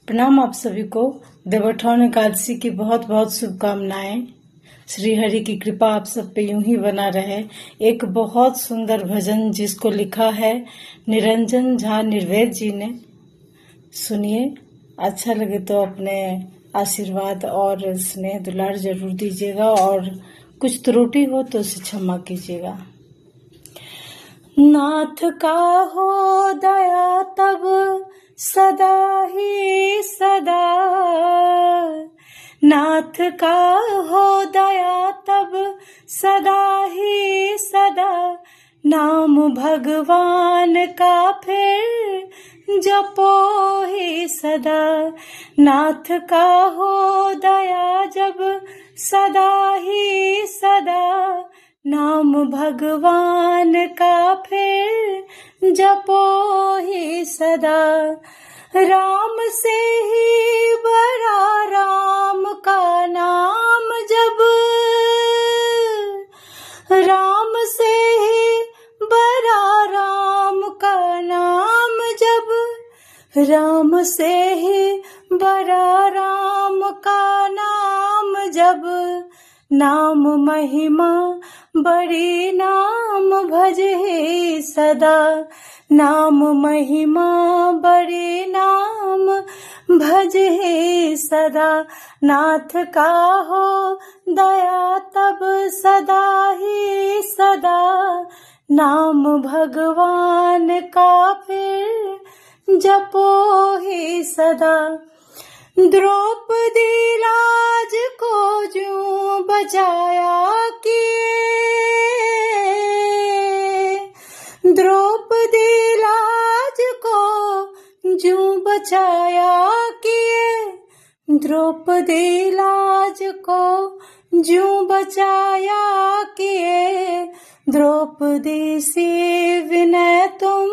प्रणाम आप सभी को। देवोत्थान एकादशी की बहुत बहुत शुभकामनाएं। श्री हरि की कृपा आप सब पे यूं ही बना रहे। एक बहुत सुंदर भजन जिसको लिखा है निरंजन झा निर्वेद जी ने, सुनिए। अच्छा लगे तो अपने आशीर्वाद और स्नेह दुलार जरूर दीजिएगा, और कुछ त्रुटि हो तो उसे क्षमा कीजिएगा। नाथ का हो दया तब सदा ही सदा, नाथ का हो दया तब सदा ही सदा, नाम भगवान का फिर जपो ही सदा। नाथ का हो दया जब सदा ही सदा, नाम भगवान का फिर जपो ही सदा। राम से ही बड़ा राम का नाम जब, राम से ही बड़ा राम का नाम जब, राम से ही बड़ा राम का नाम जब, नाम महिमा बड़ी नाम भज ही सदा। नाम महिमा बड़ी नाम भज ही सदा। नाथ का हो दया तब सदा ही सदा, नाम भगवान का फिर जपो ही सदा। द्रौपदी लाज को जो बचाया किए, द्रौपदी लाज को जो बचाया किए, द्रौपदी लाज को जो बचाया किए। द्रौपदी से विनय तुम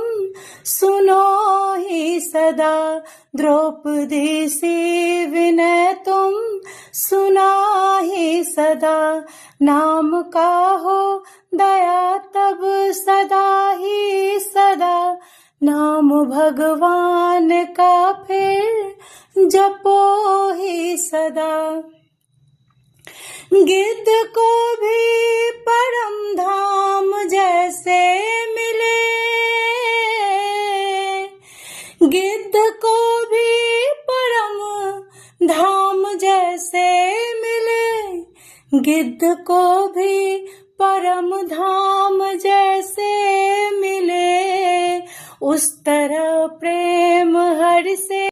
सुनो ही सदा, द्रौपदी से विनय तुम सुना ही सदा। नाम का हो दया तब सदा ही सदा, नाम भगवान का फिर जपो ही सदा। गिद्ध को भी परम धाम जैसे मिले, गिद्ध को भी परम धाम जैसे मिले, गिद्ध को भी परम धाम जैसे मिले। उस तरह प्रेम हरि से